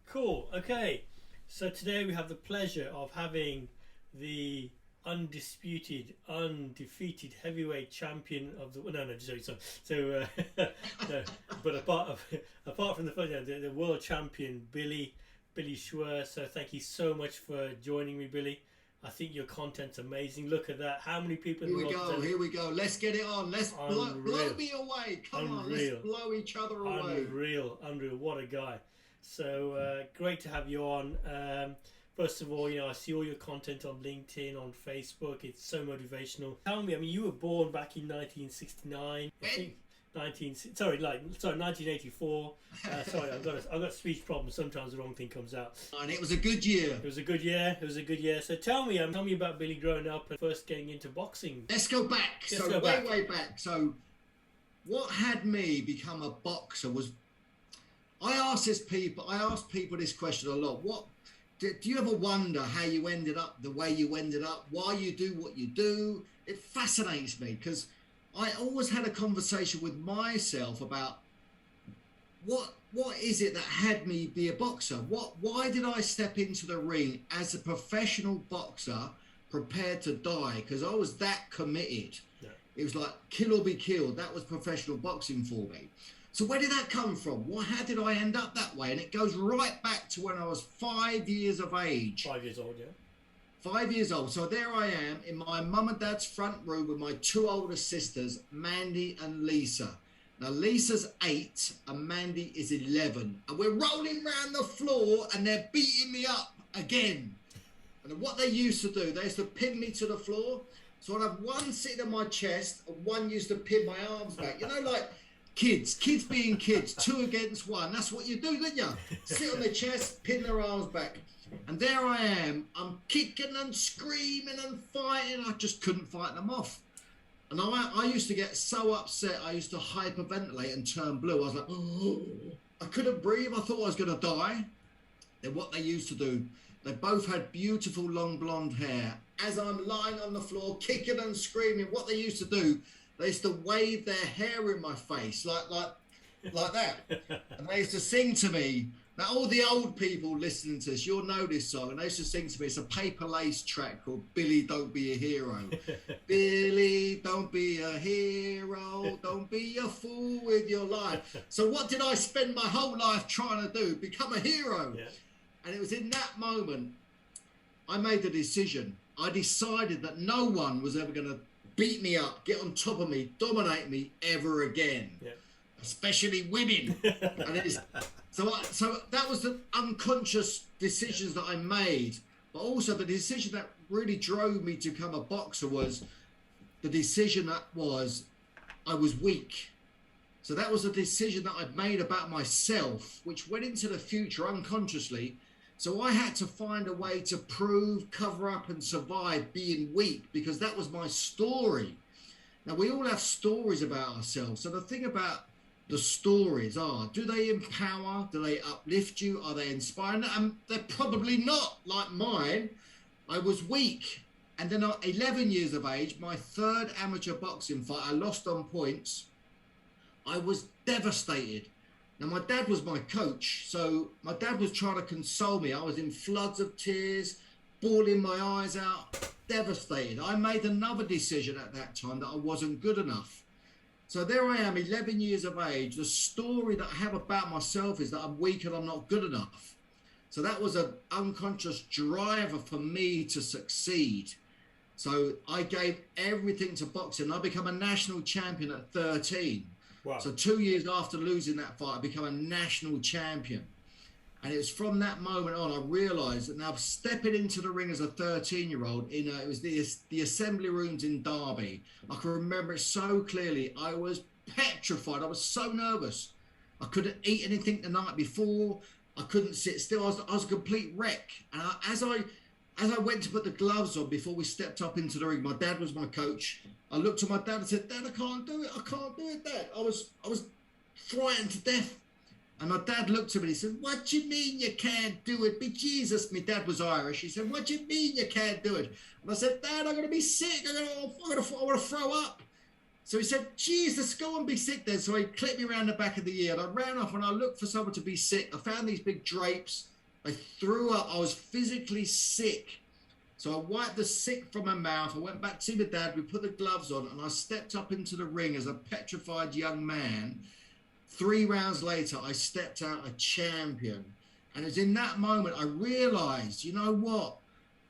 Cool. Okay. So today we have the pleasure of having the undisputed, undefeated heavyweight champion of the no, no, but apart from the world champion Billy Schwer. So thank you so much for joining me, Billy. I think your content's amazing. Look at that. How many people in the world? Here we go. Let's get it on. Let's blow me away. Come on, let's blow each other away. Unreal. What a guy. So great to have you on. First of all, I see all your content on LinkedIn, on Facebook. It's so motivational. Tell me, you were born back in 1969. I think 1984. Sorry, I've got speech problems. Sometimes the wrong thing comes out. And it was a good year. It was a good year. So tell me about Billy growing up and first getting into boxing. Let's go back. Way back. So what had me become a boxer was, I asked people this question a lot. Do you ever wonder how you ended up the way you ended up? Why you do what you do? It fascinates me because I always had a conversation with myself about what is it that had me be a boxer? Why did I step into the ring as a professional boxer prepared to die? Because I was that committed. Yeah. It was like kill or be killed. That was professional boxing for me. So where did that come from? How did I end up that way? And it goes right back to when I was 5 years of age. 5 years old, yeah. 5 years old. So there I am in my mum and dad's front room with my two older sisters, Mandy and Lisa. Now Lisa's 8 and Mandy is 11. And we're rolling around the floor and they're beating me up again. And what they used to do, they used to pin me to the floor. So I'd have one sitting on my chest and one used to pin my arms back. Like kids being kids, 2 against 1. That's what you do, don't you? Sit on their chest, pin their arms back. And there I am, I'm kicking and screaming and fighting. I just couldn't fight them off. And I used to get so upset, I used to hyperventilate and turn blue. I was like, oh, I couldn't breathe. I thought I was going to die. Then what they used to do, they both had beautiful long blonde hair. As I'm lying on the floor, kicking and screaming, what they used to do, they used to wave their hair in my face like that. And they used to sing to me. Now, all the old people listening to this, you'll know this song. And they used to sing to me. It's a Paper Lace track called Billy, Don't Be a Hero. Billy, don't be a hero. Don't be a fool with your life. So what did I spend my whole life trying to do? Become a hero. Yeah. And it was in that moment I made the decision. I decided that no one was ever going to beat me up, get on top of me, dominate me ever again. Yeah. Especially women. So that was the unconscious decisions that I made. But also the decision that really drove me to become a boxer was the decision that was I was weak. So that was a decision that I'd made about myself, which went into the future unconsciously. So I had to find a way to prove, cover up and survive being weak because that was my story. Now we all have stories about ourselves. So the thing about the stories are, do they empower? Do they uplift you? Are they inspiring? And they're probably not like mine. I was weak. And then at 11 years of age, my third amateur boxing fight, I lost on points. I was devastated. Now, my dad was my coach, so my dad was trying to console me. I was in floods of tears, bawling my eyes out, devastated. I made another decision at that time that I wasn't good enough. So there I am, 11 years of age. The story that I have about myself is that I'm weak and I'm not good enough. So that was an unconscious driver for me to succeed. So I gave everything to boxing. I became a national champion at 13. Wow. So 2 years after losing that fight, I became a national champion. And it was from that moment on, I realised that now stepping into the ring as a 13-year-old, it was the assembly rooms in Derby. I can remember it so clearly. I was petrified. I was so nervous. I couldn't eat anything the night before. I couldn't sit still. I was a complete wreck. And as I went to put the gloves on before we stepped up into the ring, my dad was my coach. I looked at my dad and said, "Dad, I can't do it. I can't do it, Dad." I was frightened to death. And my dad looked at me and he said, "What do you mean you can't do it? Be Jesus." My dad was Irish. He said, "What do you mean you can't do it?" And I said, "Dad, I'm going to be sick. I want to throw up." So he said, "Jesus, go and be sick then." So he clipped me around the back of the ear and I ran off and I looked for someone to be sick. I found these big drapes. I threw up. I was physically sick. So I wiped the sick from my mouth. I went back to see my dad. We put the gloves on, and I stepped up into the ring as a petrified young man. 3 rounds later, I stepped out a champion. And it's in that moment I realized, you know what?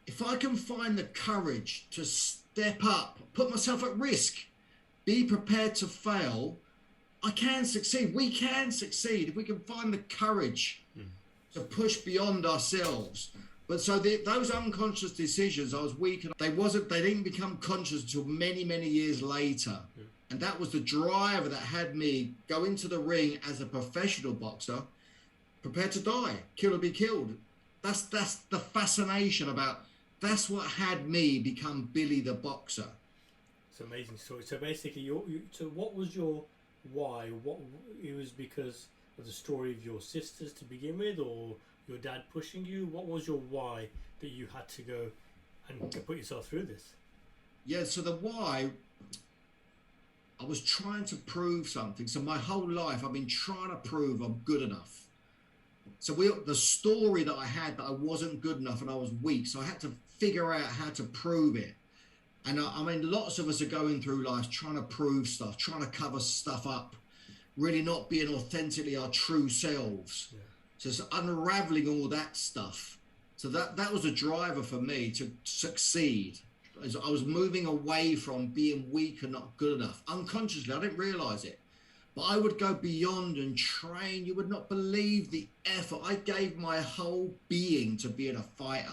If I can find the courage to step up, put myself at risk, be prepared to fail, I can succeed. We can succeed if we can find the courage to push beyond ourselves. But so those unconscious decisions, I was weak, and they didn't become conscious until many, many years later. Yeah. And that was the driver that had me go into the ring as a professional boxer, prepared to die, kill or be killed. That's the fascination about, that's what had me become Billy the Boxer. It's an amazing story. So basically, so what was your why? What, it was because of the story of your sisters to begin with, or your dad pushing you? What was your why that you had to go and put yourself through this? Yeah, so the why, I was trying to prove something. So my whole life I've been trying to prove I'm good enough. So the story that I had, that I wasn't good enough and I was weak, so I had to figure out how to prove it. And I mean, lots of us are going through life trying to prove stuff, trying to cover stuff up, really not being authentically our true selves. Yeah. So it's unraveling all that stuff. So that was a driver for me to succeed. As I was moving away from being weak and not good enough. Unconsciously, I didn't realize it. But I would go beyond and train. You would not believe the effort. I gave my whole being to being a fighter.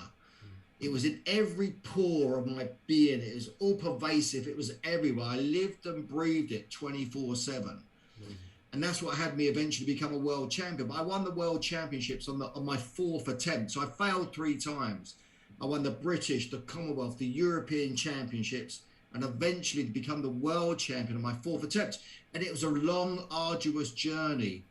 It was in every pore of my being. It was all pervasive. It was everywhere. I lived and breathed it 24/7. And that's what had me eventually become a world champion. But I won the world championships on my 4th attempt. So I failed 3 times. I won the British, the Commonwealth, the European championships, and eventually to become the world champion on my 4th attempt. And it was a long, arduous journey.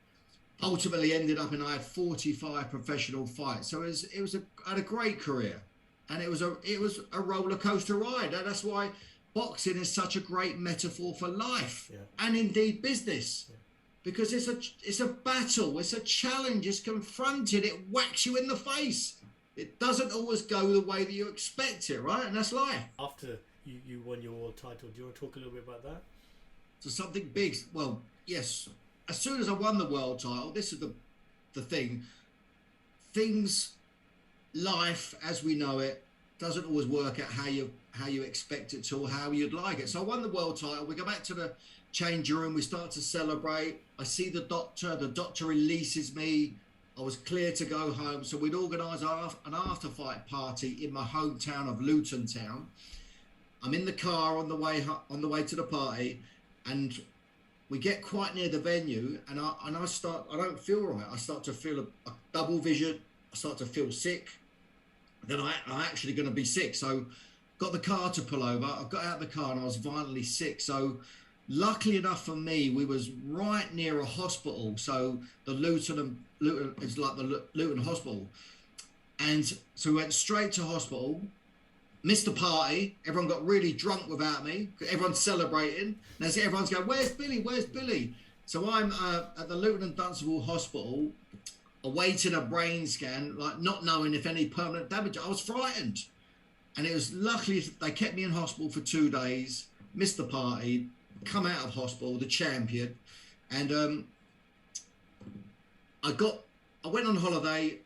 Ultimately ended up I had 45 professional fights. So I had a great career. And it was a roller coaster ride. And that's why boxing is such a great metaphor for life, and indeed business. Yeah. Because it's a battle, it's a challenge, it's confronted, it whacks you in the face. It doesn't always go the way that you expect it, right? And that's life. After you won your world title, do you want to talk a little bit about that? So something big, well, yes. As soon as I won the world title, this is the thing. Life as we know it doesn't always work out how you expect it to, or how you'd like it. So I won the world title. We go back to the changing room. We start to celebrate. I see the doctor. The doctor releases me. I was clear to go home. So we'd organise an after-fight party in my hometown of Luton Town. I'm in the car on the way to the party, and we get quite near the venue, and I don't feel right. I start to feel a double vision. I start to feel sick. Then I'm actually going to be sick. So got the car to pull over. I got out of the car and I was violently sick. So luckily enough for me, we was right near a hospital. So the Luton is like the Luton hospital. And so we went straight to hospital, missed the party. Everyone got really drunk without me. Everyone's celebrating. And everyone's going, where's Billy? Where's Billy? So I'm at the Luton and Dunstable Hospital, awaiting a brain scan, like not knowing if any permanent damage. I was frightened. And it was luckily they kept me in hospital for 2 days, missed the party, come out of hospital, the champion. And I went on holiday,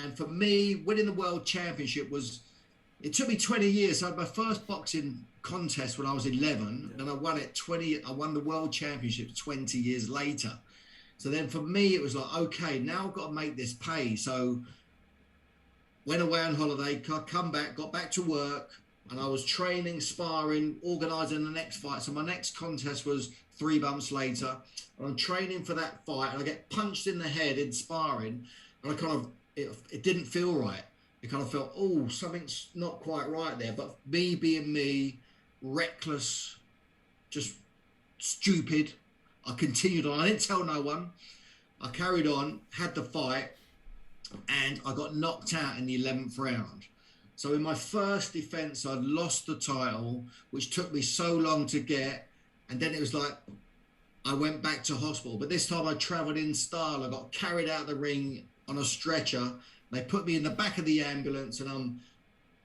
and for me, winning the world championship it took me 20 years. So I had my first boxing contest when I was 11, then I won the world championship 20 years later. So then for me, it was like, okay, now I've got to make this pay. So went away on holiday, come back, got back to work, and I was training, sparring, organising the next fight. So my next contest was 3 months later. And I'm training for that fight, and I get punched in the head in sparring, and it didn't feel right. It kind of felt, oh, something's not quite right there. But me being me, reckless, just stupid, I continued on. I didn't tell no one. I carried on, had the fight, and I got knocked out in the 11th round. So in my first defence, I'd lost the title, which took me so long to get. And then it was like, I went back to hospital. But this time I travelled in style. I got carried out of the ring on a stretcher. They put me in the back of the ambulance, and I'm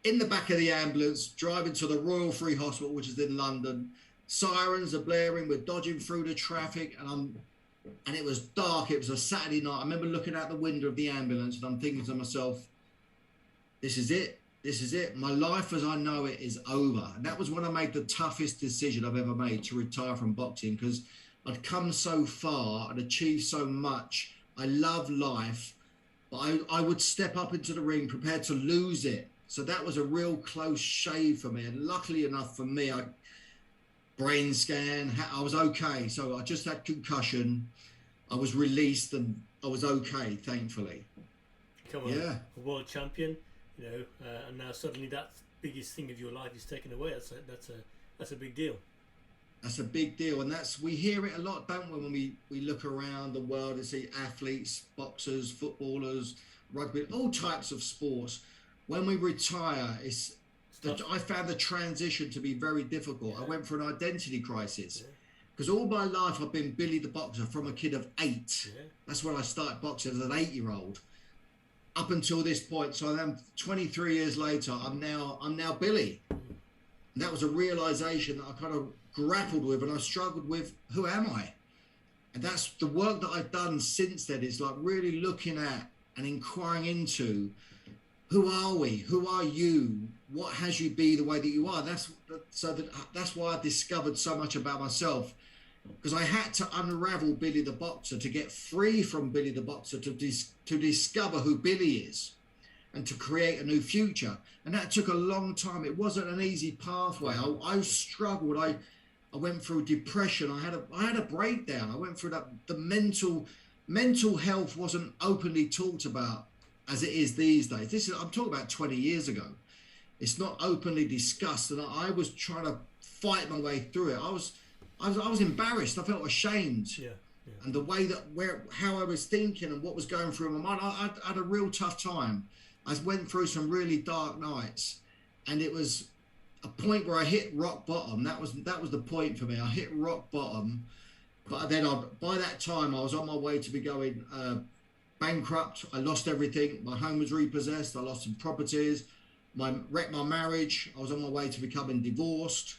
in the back of the ambulance driving to the Royal Free Hospital, which is in London. Sirens are blaring. We're dodging through the traffic, and it was dark. It was a Saturday night. I remember looking out the window of the ambulance, and I'm thinking to myself, this is it. This is it. My life as I know it is over. And that was when I made the toughest decision I've ever made to retire from boxing, because I'd come so far and achieved so much. I love life, but I would step up into the ring prepared to lose it. So that was a real close shave for me. And luckily enough for me, brain scan, I was okay. So I just had concussion. I was released and I was okay, thankfully. Come on, a world champion, you know, and now suddenly that biggest thing of your life is taken away. That's a big deal. That's a big deal, and we hear it a lot, don't we, when we look around the world and see athletes, boxers, footballers, rugby, all types of sports. When we retire, I found the transition to be very difficult. Yeah. I went through an identity crisis because all my life I've been Billy the Boxer from a kid of 8. Yeah. That's when I started boxing as an 8-year-old. Up until this point, so I'm 23 years later. I'm now Billy. And that was a realization that I kind of grappled with, and I struggled with, who am I? And that's the work that I've done since then, is like really looking at and inquiring into, who are we? Who are you? What has you be the way that you are? That's why I discovered so much about myself, because I had to unravel Billy the Boxer to get free from Billy the Boxer, to discover who Billy is and to create a new future. And that took a long time. It wasn't an easy pathway. I struggled. I went through depression. I had a breakdown. I went through that. The mental health wasn't openly talked about as it is these days. I'm talking about 20 years ago. It's not openly discussed, and I was trying to fight my way through it. I was embarrassed. I felt ashamed. Yeah. And the way how I was thinking and what was going through my mind, I had a real tough time. I went through some really dark nights, and it was a point where I hit rock bottom. That was the point for me. I hit rock bottom, but then by that time I was on my way to be going bankrupt. I lost everything. My home was repossessed. I lost some properties. Wrecked my marriage. I was on my way to becoming divorced,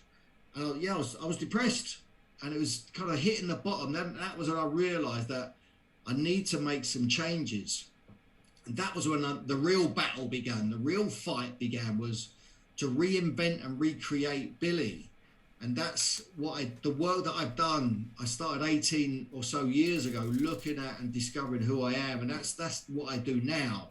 and I was depressed, and it was kind of hitting the bottom. Then that was when I realised that I need to make some changes. And that was when the real battle began. The real fight began, was to reinvent and recreate Billy. And that's the work that I've done. I started 18 or so years ago looking at and discovering who I am. And that's what I do now.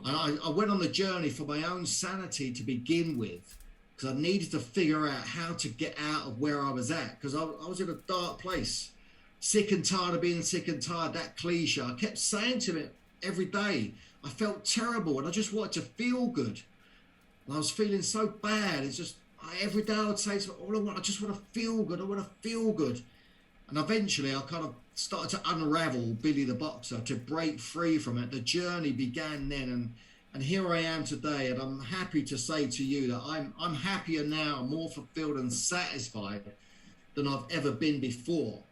And I went on the journey for my own sanity to begin with, because I needed to figure out how to get out of where I was at, because I was in a dark place. Sick and tired of being sick and tired, that cliche. I kept saying to it every day. I felt terrible, and I just wanted to feel good. And I was feeling so bad. It's just, every day I would say to me, I just want to feel good. I want to feel good. And eventually I kind of started to unravel Billy the Boxer, to break free from it. The journey began then, and here I am today. And I'm happy to say to you that I'm happier now, more fulfilled and satisfied than I've ever been before.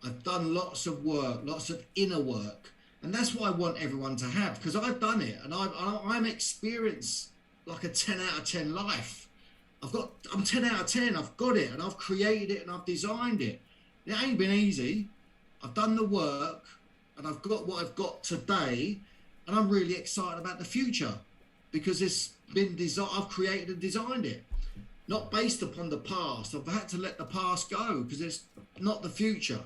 I've done lots of work, lots of inner work. And that's what I want everyone to have, because I've done it, and I'm experienced like a 10 out of 10 life. I'm 10 out of 10. I've got it, and I've created it, and I've designed it. It ain't been easy. I've done the work, and I've got what I've got today, and I'm really excited about the future, because it's been I've created and designed it, not based upon the past. I've had to let the past go, because it's not the future.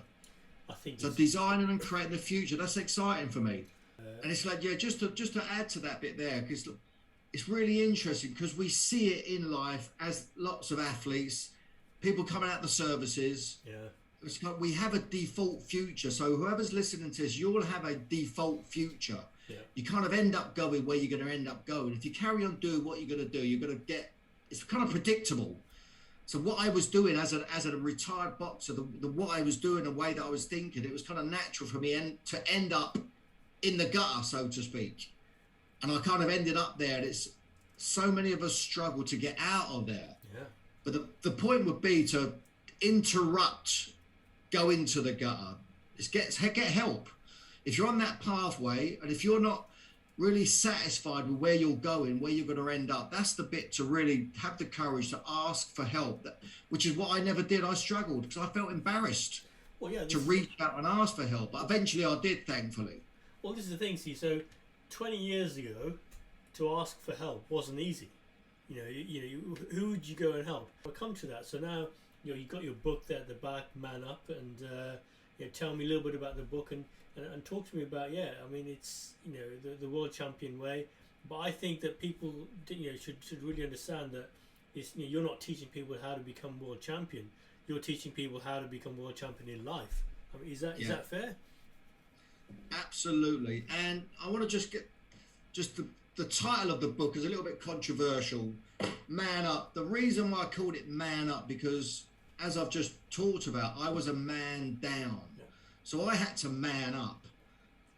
I think so designing and creating the future, that's exciting for me. And it's like, just to add to that bit there, because it's really interesting, because we see it in life as lots of athletes, people coming out the services. Yeah. It's like we have a default future. So whoever's listening to this, you'll have a default future. Yeah. You kind of end up going where you're going to end up going. If you carry on doing what you're going to do, you're going to get, it's kind of predictable. So what I was doing as a retired boxer, what I was doing, the way that I was thinking, it was kind of natural for me to end up in the gutter, so to speak. And I kind of ended up there. And it's so many of us struggle to get out of there. Yeah. But the point would be to interrupt, go into the gutter. Get help. If you're on that pathway, and if you're not really satisfied with where you're going, where you're going to end up. That's the bit to really have the courage to ask for help, which is what I never did. I struggled because I felt embarrassed Well, yeah, to reach out and ask for help. But eventually I did, thankfully. well, this is the thing. See, so 20 years ago, to ask for help wasn't easy. Who would you go and help? I'll come to that. So now, you've got your book there at the back, Man Up, and tell me a little bit about the book and talk to me about, I mean, it's, the world champion way. But I think that people, should really understand that it's, you're not teaching people how to become world champion. You're teaching people how to become world champion in life. I mean, is that fair? Absolutely. And I want to just get the title of the book is a little bit controversial. Man Up. The reason why I called it Man Up, because as I've just talked about, I was a man down. So I had to man up.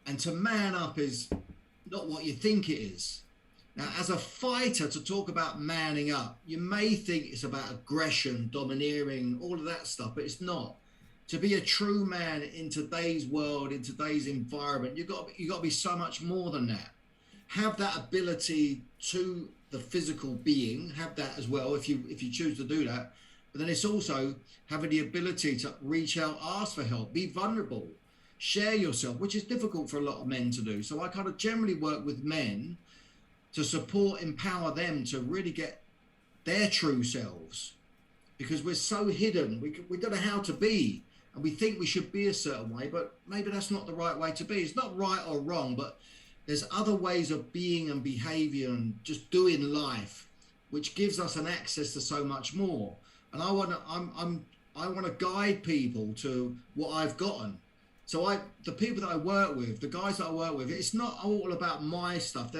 And to man up is not what you think it is. Now, as a fighter, to talk about manning up, you may think it's about aggression, domineering, all of that stuff, but it's not. To be a true man in today's world, in today's environment, you've got to be so much more than that. Have that ability to the physical being, have that as well if you choose to do that. But then it's also having the ability to reach out, ask for help, be vulnerable, share yourself, which is difficult for a lot of men to do. So I kind of generally work with men to support, empower them to really get their true selves, because we're so hidden. We don't know how to be, and we think we should be a certain way, but maybe that's not the right way to be. It's not right or wrong, but there's other ways of being and behavior and just doing life, which gives us an access to so much more. And I want to guide people to what I've gotten. So the people that I work with, the guys that I work with, it's not all about my stuff.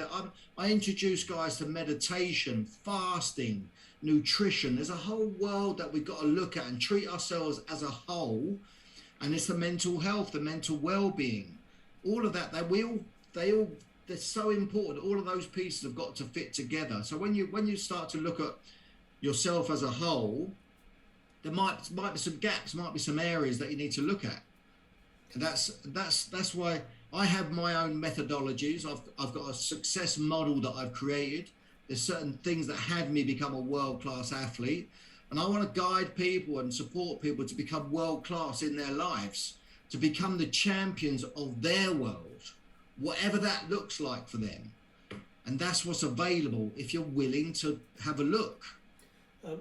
I introduce guys to meditation, fasting, nutrition. There's a whole world that we've got to look at and treat ourselves as a whole. And it's the mental health, the mental well-being, all of that. They're so important. All of those pieces have got to fit together. So when you start to look at yourself as a whole, there might be some gaps, might be some areas that you need to look at. And that's why I have my own methodologies. I've got a success model that I've created. There's certain things that had me become a world-class athlete, and I want to guide people and support people to become world-class in their lives, to become the champions of their world, whatever that looks like for them. And that's what's available if you're willing to have a look.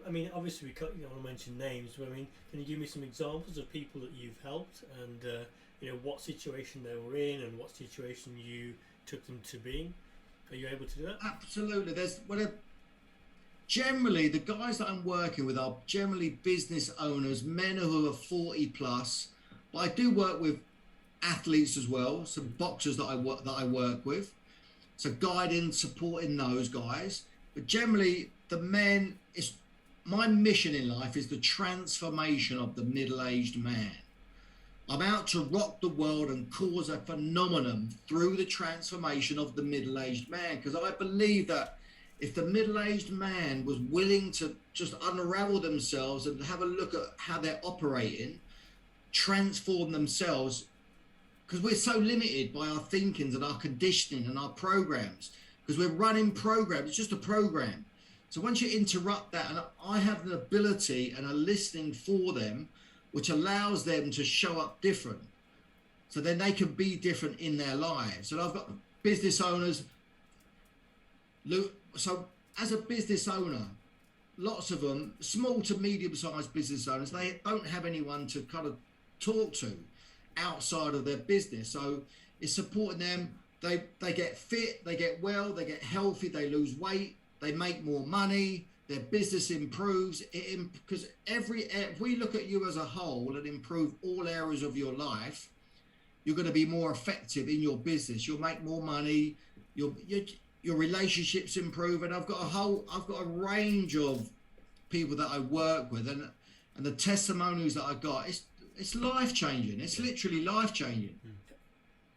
I mean, obviously, we don't want to mention names, but I mean, can you give me some examples of people that you've helped and, what situation they were in and what situation you took them to being? Are you able to do that? Absolutely. Generally, the guys that I'm working with are generally business owners, men who are 40 plus, but I do work with athletes as well, some boxers that I work with. So guiding, supporting those guys. But generally, the men, my mission in life is the transformation of the middle-aged man. I'm out to rock the world and cause a phenomenon through the transformation of the middle-aged man, because I believe that if the middle-aged man was willing to just unravel themselves and have a look at how they're operating, transform themselves, because we're so limited by our thinkings and our conditioning and our programs, because we're running programs. It's just a program. So once you interrupt that, and I have an ability and a listening for them, which allows them to show up different. So then they can be different in their lives. And I've got business owners. So as a business owner, lots of them, small to medium-sized business owners, they don't have anyone to kind of talk to outside of their business. So it's supporting them. They get fit, they get well, they get healthy, they lose weight, they make more money, their business improves. Because if we look at you as a whole and improve all areas of your life, you're going to be more effective in your business. You'll make more money. Your relationships improve. And I've got a range of people that I work with, and the testimonials that I got. It's life changing. It's literally life changing.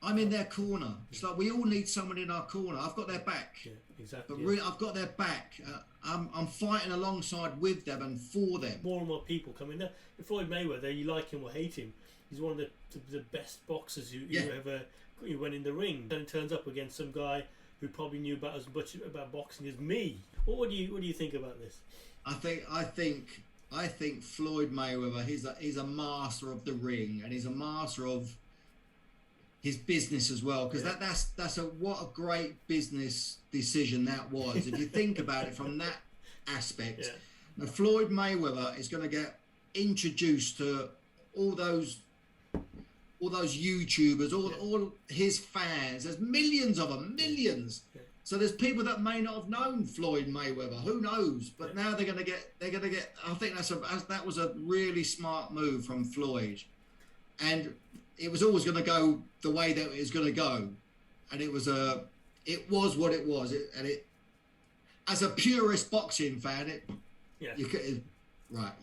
I'm in their corner. It's like we all need someone in our corner. I've got their back. Yeah, exactly. But really, I've got their back. I'm fighting alongside with them and for them. More and more people come in there. Floyd Mayweather, you like him or hate him, he's one of the best boxers who ever went in the ring. And turns up against some guy who probably knew about as much about boxing as me. What do you think about this? I think Floyd Mayweather, he's a master of the ring, and he's a master of his business as well, because what a great business decision that was. If you think about it from that aspect, now Floyd Mayweather is going to get introduced to all those YouTubers, all his fans. There's millions of them, millions. So there's people that may not have known Floyd Mayweather. Who knows? But now they're gonna get. I think that was a really smart move from Floyd, and it was always going to go the way that it was going to go, and it was what it was. As a purist boxing fan, you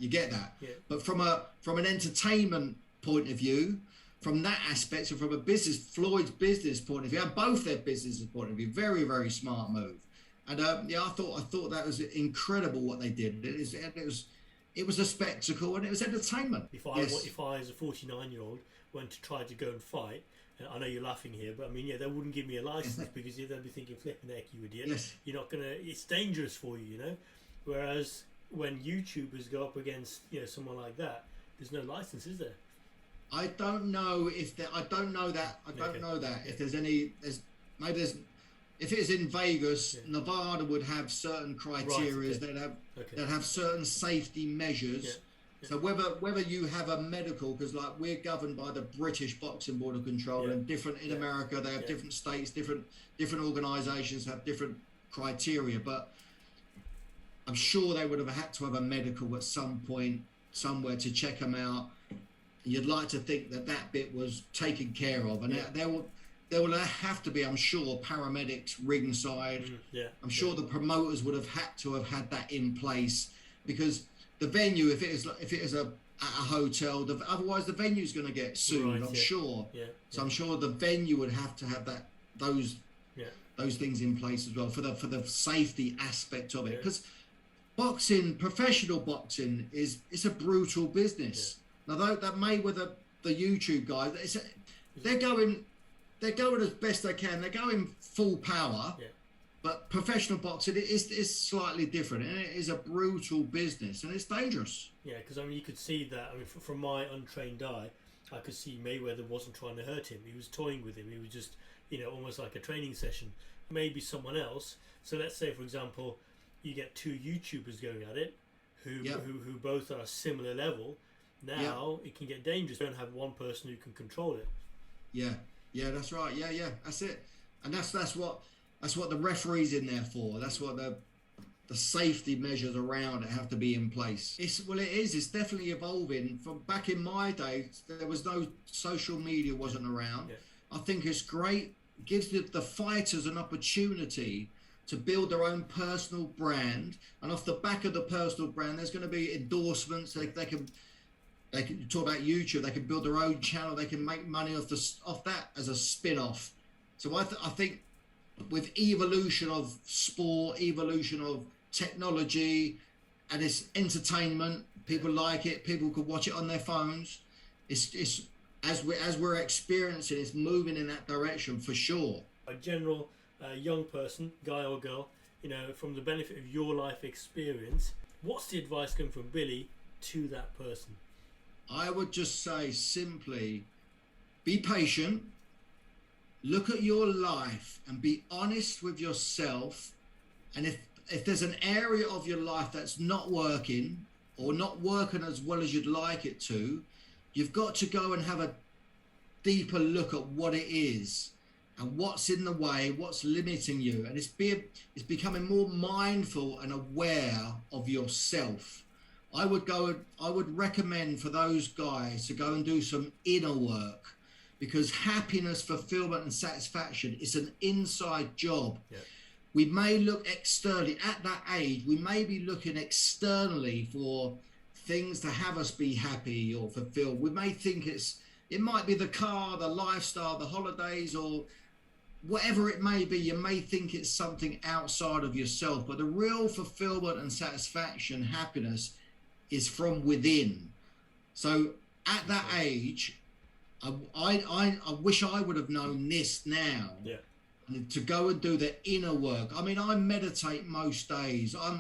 get that. Yeah. But from an entertainment point of view, from that aspect, and from Floyd's business point of view, and both their business point of view, very, very smart move. And I thought that was incredible what they did. It was a spectacle, and it was entertainment. If I as a 49-year-old went to try to go and fight, and I know you're laughing here, but I mean, they wouldn't give me a license because they'd be thinking, flipping heck, you idiot. Yes. You're not gonna. It's dangerous for you, Whereas when YouTubers go up against someone like that, there's no license, is there? I don't know if I don't know that. If there's any, if it was in Vegas, Nevada would have certain criteria. They'd have certain safety measures. So whether you have a medical, because like we're governed by the British Boxing Board of Control, and different in America, they have different states, different organisations have different criteria. But I'm sure they would have had to have a medical at some point somewhere to check them out. You'd like to think that bit was taken care of, and there will have to be, I'm sure, paramedics ringside. I'm sure the promoters would have had that in place, because the venue, if it is at a hotel, otherwise the venue's going to get sued. I'm sure. So I'm sure the venue would have to have those things in place as well for the safety aspect of it, because professional boxing it's a brutal business. Now, that Mayweather, the YouTube guys, they're going as best they can. They're going full power, but professional boxing is slightly different, and it is a brutal business, and it's dangerous. Yeah, because I mean, you could see that. I mean, from my untrained eye, I could see Mayweather wasn't trying to hurt him. He was toying with him. He was just, almost like a training session. Maybe someone else. So let's say, for example, you get two YouTubers going at it, who both are a similar level. Now it can get dangerous. You don't have one person who can control it. Yeah, that's right. Yeah, that's it. And that's what the referee's in there for. That's what the safety measures around it have to be in place. It's definitely evolving. From back in my day, there was no social media, wasn't around. I think it's great. It gives the fighters an opportunity to build their own personal brand, and off the back of the personal brand, there's going to be endorsements. They can talk about YouTube. They can build their own channel. They can make money off that as a spin-off. So I think with evolution of sport, evolution of technology, and it's entertainment, people like it. People could watch it on their phones. It's as we're experiencing, it's moving in that direction for sure. A general young person, guy or girl, from the benefit of your life experience, what's the advice coming from Billy to that person? I would just say simply, be patient, look at your life and be honest with yourself. And if there's an area of your life that's not working or not working as well as you'd like it to, you've got to go and have a deeper look at what it is and what's in the way, what's limiting you. And it's becoming more mindful and aware of yourself. I would recommend for those guys to go and do some inner work, because happiness, fulfillment and satisfaction is an inside job. We may look externally at that age, we may be looking externally for things to have us be happy or fulfilled. We may think it might be the car, the lifestyle, the holidays, or whatever it may be. You may think it's something outside of yourself, but the real fulfillment and satisfaction, happiness, is from within. So at that age, I wish I would have known this now. and to go and do the inner work. I mean, I meditate most days. I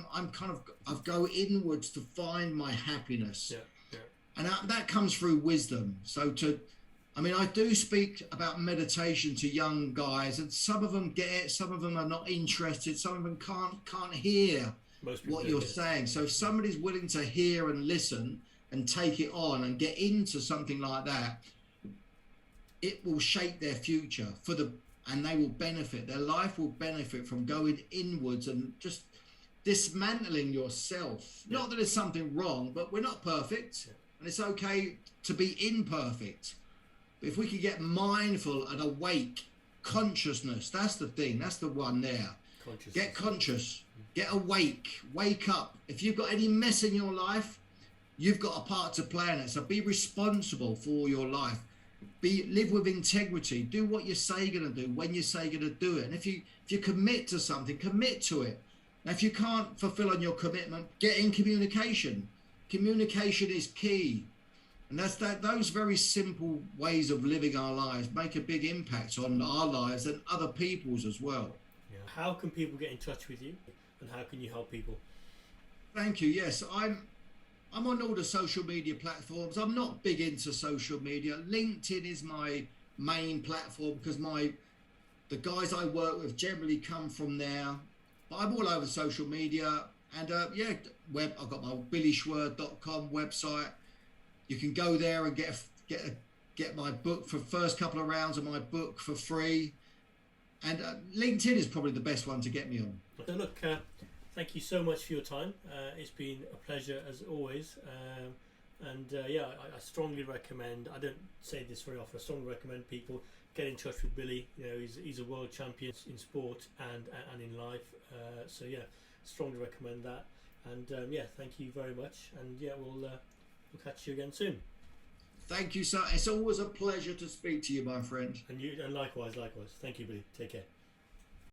go inwards to find my happiness. Yeah, yeah. And that comes through wisdom. I do speak about meditation to young guys, and some of them get it, some of them are not interested, some of them can't hear what you're saying. So if somebody's willing to hear and listen and take it on and get into something like that, it will shape their future and they will benefit. Their life will benefit from going inwards and just dismantling yourself. Yeah. Not that there's something wrong, but we're not perfect, yeah. And it's okay to be imperfect. But if we can get mindful and awake, consciousness, that's the thing, that's the one there. Get conscious, get awake, wake up. If you've got any mess in your life, you've got a part to play in it. So be responsible for your life. Live with integrity. Do what you say you're going to do when you say you're going to do it. And if you commit to something, commit to it. Now, if you can't fulfill on your commitment, get in communication. Communication is key. And those very simple ways of living our lives make a big impact on our lives and other people's as well. Yeah. How can people get in touch with you, and how can you help people? Thank you. Yes, I'm on all the social media platforms. I'm not big into social media. LinkedIn is my main platform because the guys I work with generally come from there. But I'm all over social media, and I've got my BillySchwer.com website. You can go there and get my book for first couple of rounds of my book for free. And LinkedIn is probably the best one to get me on. So look, thank you so much for your time. It's been a pleasure as always. I strongly recommend, I don't say this very often, I strongly recommend people get in touch with Billy. You know, he's a world champion in sport and in life. Strongly recommend that. And thank you very much. And we'll catch you again soon. Thank you, sir. It's always a pleasure to speak to you, my friend. And likewise. Thank you, Billy. Take care.